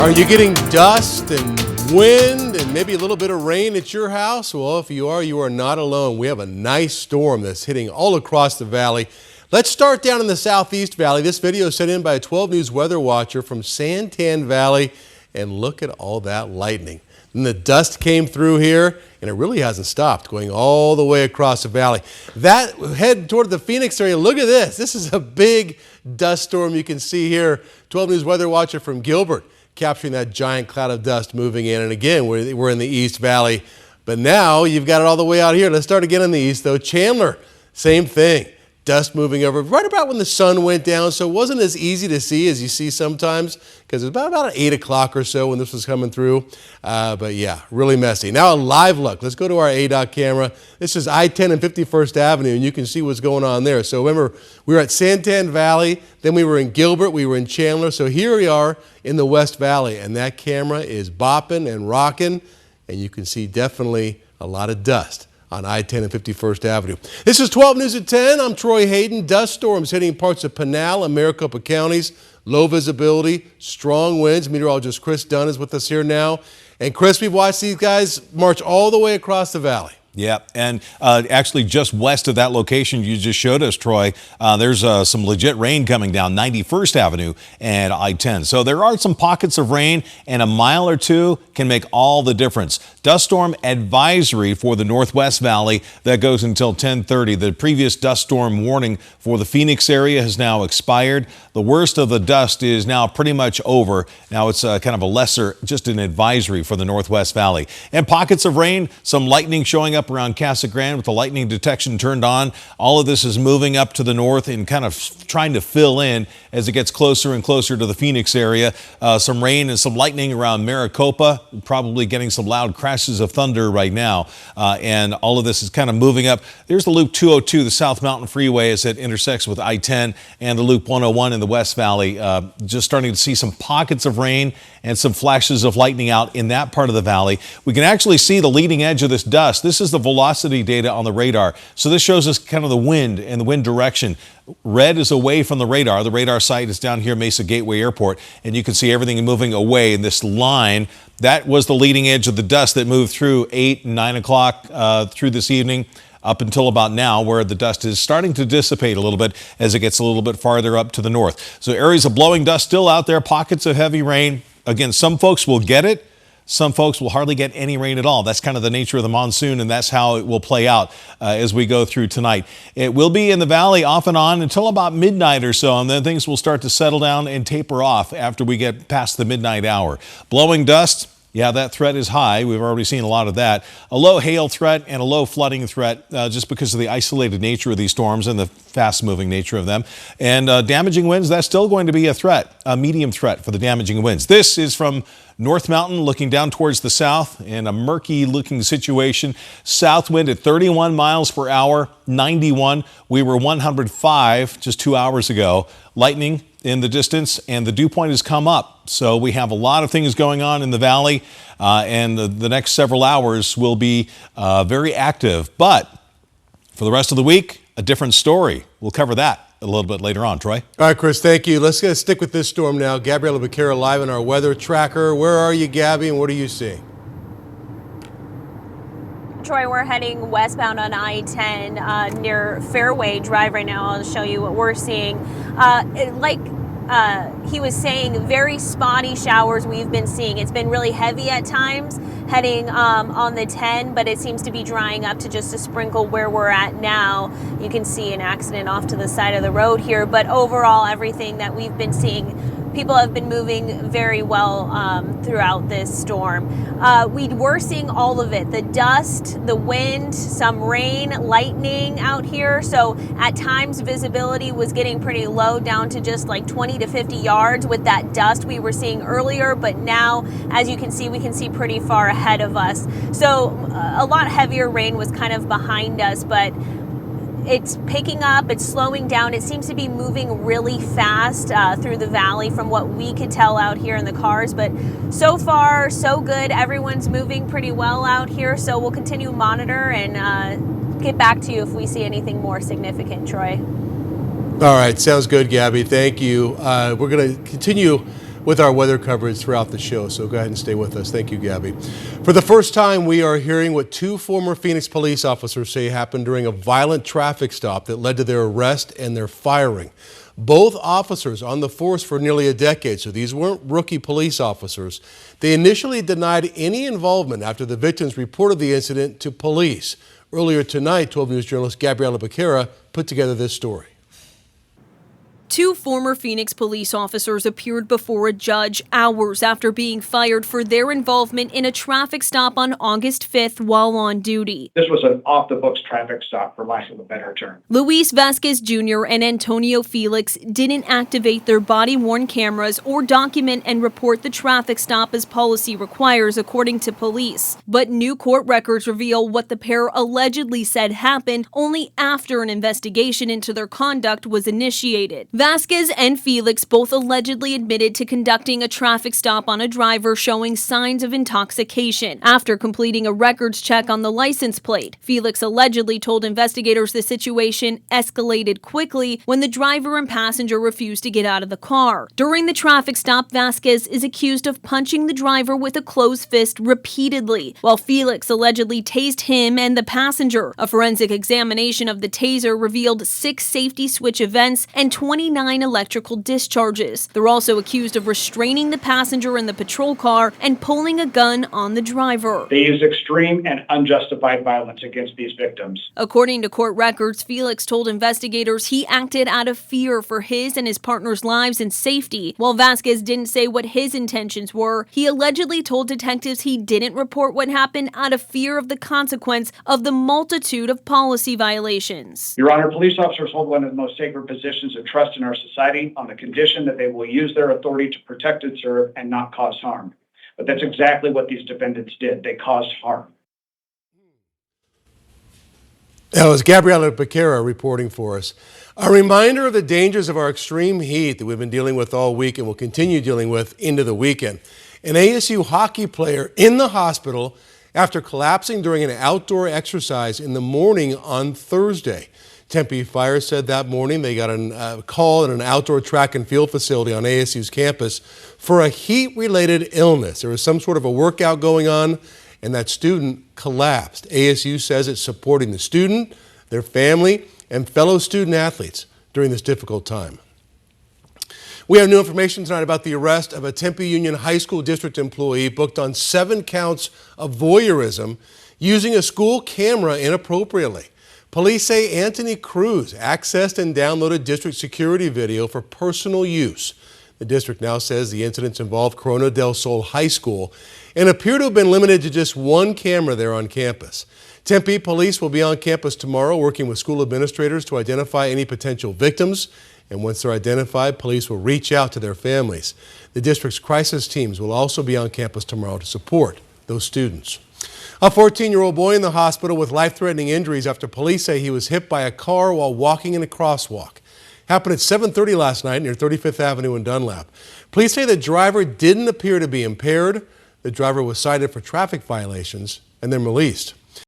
Are you getting dust and wind and maybe a little bit of rain at your house? Well, if you are not alone. We have a nice storm that's hitting all across the valley. Let's start down in the southeast valley. This video is sent in by a 12 News weather watcher from Santan Valley. And look at all that lightning. And the dust came through here, and it really hasn't stopped, going all the way across the valley. That head toward the Phoenix area, look at this. This is a big dust storm you can see here. 12 News weather watcher from Gilbert, capturing that giant cloud of dust moving in. And again, we're in the East Valley, but now you've got it all the way out here. Let's start again in the east, though. Chandler, same thing. Dust moving over right about when the sun went down, so it wasn't as easy to see as you see sometimes, because it was about 8 o'clock or so when this was coming through. But yeah, really messy. Now a live look. Let's go to our ADOT camera. This is I-10 and 51st Avenue, and you can see what's going on there. So remember, we were at Santan Valley, then we were in Gilbert, we were in Chandler. So here we are in the West Valley, and that camera is bopping and rocking, and you can see definitely a lot of dust on I-10 and 51st Avenue. This is 12 News at 10. I'm Troy Hayden. Dust storms hitting parts of Pinal and Maricopa counties. Low visibility, strong winds. Meteorologist Chris Dunn is with us here now. And Chris, we've watched these guys march all the way across the valley. Yeah, and actually just west of that location you just showed us, Troy, there's some legit rain coming down 91st Avenue and I-10. So there are some pockets of rain, and a mile or two can make all the difference. Dust storm advisory for the Northwest Valley that goes until 10:30. The previous dust storm warning for the Phoenix area has now expired. The worst of the dust is now pretty much over. Now it's kind of a lesser, just an advisory for the Northwest Valley. And pockets of rain, some lightning showing up around Casa Grande with the lightning detection turned on. All of this is moving up to the north and kind of trying to fill in as it gets closer and closer to the Phoenix area. Some rain and some lightning around Maricopa, probably getting some loud crashes of thunder right now. And all of this is kind of moving up. There's the Loop 202, the South Mountain Freeway, as it intersects with I-10 and the Loop 101 in the West Valley. Just starting to see some pockets of rain and some flashes of lightning out in that part of the valley. We can actually see the leading edge of this dust. This is the velocity data on the radar. So this shows us kind of the wind and the wind direction. Red is away from the radar. The radar site is down here, Mesa Gateway Airport, and you can see everything moving away in this line. That was the leading edge of the dust that moved through 8 and 9 o'clock through this evening, up until about now, where the dust is starting to dissipate a little bit as it gets a little bit farther up to the north. So areas of blowing dust still out there, pockets of heavy rain. Again, some folks will get it. Some folks will hardly get any rain at all. That's kind of the nature of the monsoon, and that's how it will play out as we go through tonight. It will be in the valley off and on until about midnight or so, and then things will start to settle down and taper off after we get past the midnight hour. Blowing dust, yeah, that threat is high. We've already seen a lot of that. A low hail threat and a low flooding threat just because of the isolated nature of these storms and the fast-moving nature of them. And damaging winds, that's still going to be a threat, a medium threat for the damaging winds. This is from North Mountain looking down towards the south in a murky-looking situation. South wind at 31 miles per hour, 91. We were 105 just 2 hours ago. Lightning in the distance, and the dew point has come up. So we have a lot of things going on in the valley, and the next several hours will be very active. But for the rest of the week, a different story. We'll cover that a little bit later on. Troy? All right, Chris, thank you. Let's stick with this storm now. Gabriella Becerra live in our weather tracker. Where are you, Gabby, and what are you seeing? Troy, we're heading westbound on I-10 near Fairway Drive right now. I'll show you what we're seeing. He was saying, very spotty showers we've been seeing. It's been really heavy at times heading on the 10, but it seems to be drying up to just a sprinkle where we're at now. You can see an accident off to the side of the road here, but overall everything that we've been seeing, people have been moving very well throughout this storm. We were seeing all of it, the dust, the wind, some rain, lightning out here. So at times visibility was getting pretty low, down to just like 20 to 50 yards with that dust we were seeing earlier. But now, as you can see, we can see pretty far ahead of us. So a lot heavier rain was kind of behind us, but it's picking up, it's slowing down. It seems to be moving really fast through the valley from what we could tell out here in the cars. But so far, so good. Everyone's moving pretty well out here. So we'll continue to monitor and get back to you if we see anything more significant, Troy. All right, sounds good, Gabby. Thank you. We're going to continue with our weather coverage throughout the show, so go ahead and stay with us. Thank you, Gabby. For the first time, we are hearing what two former Phoenix police officers say happened during a violent traffic stop that led to their arrest and their firing. Both officers on the force for nearly a decade, so these weren't rookie police officers. They initially denied any involvement after the victims reported the incident to police. Earlier tonight, 12 News journalist Gabriela Becerra put together this story. Two former Phoenix police officers appeared before a judge hours after being fired for their involvement in a traffic stop on August 5th while on duty. This was an off-the-books traffic stop, for lack of a better term. Luis Vasquez Jr. and Antonio Felix didn't activate their body-worn cameras or document and report the traffic stop as policy requires, according to police. But new court records reveal what the pair allegedly said happened only after an investigation into their conduct was initiated. Vasquez and Felix both allegedly admitted to conducting a traffic stop on a driver showing signs of intoxication. After completing a records check on the license plate, Felix allegedly told investigators the situation escalated quickly when the driver and passenger refused to get out of the car. During the traffic stop, Vasquez is accused of punching the driver with a closed fist repeatedly, while Felix allegedly tased him and the passenger. A forensic examination of the taser revealed 6 safety switch events and 29 electrical discharges. They're also accused of restraining the passenger in the patrol car and pulling a gun on the driver. They used extreme and unjustified violence against these victims. According to court records, Felix told investigators he acted out of fear for his and his partner's lives and safety. While Vasquez didn't say what his intentions were, he allegedly told detectives he didn't report what happened out of fear of the consequence of the multitude of policy violations. Your Honor, police officers hold one of the most sacred positions of trust in our society on the condition that they will use their authority to protect and serve and not cause harm. But that's exactly what these defendants did. They caused harm. That was Gabriela Becerra reporting for us. A reminder of the dangers of our extreme heat that we've been dealing with all week and will continue dealing with into the weekend. An ASU hockey player in the hospital after collapsing during an outdoor exercise in the morning on Thursday. Tempe Fire said that morning they got a call at an outdoor track and field facility on ASU's campus for a heat-related illness. There was some sort of a workout going on, and that student collapsed. ASU says it's supporting the student, their family, and fellow student athletes during this difficult time. We have new information tonight about the arrest of a Tempe Union High School district employee booked on 7 counts of voyeurism using a school camera inappropriately. Police say Anthony Cruz accessed and downloaded district security video for personal use. The district now says the incidents involved Corona del Sol High School and appear to have been limited to just one camera there on campus. Tempe police will be on campus tomorrow working with school administrators to identify any potential victims. And once they're identified, police will reach out to their families. The district's crisis teams will also be on campus tomorrow to support those students. A 14-year-old boy in the hospital with life-threatening injuries after police say he was hit by a car while walking in a crosswalk. Happened at 7:30 last night near 35th Avenue in Dunlap. Police say the driver didn't appear to be impaired. The driver was cited for traffic violations and then released.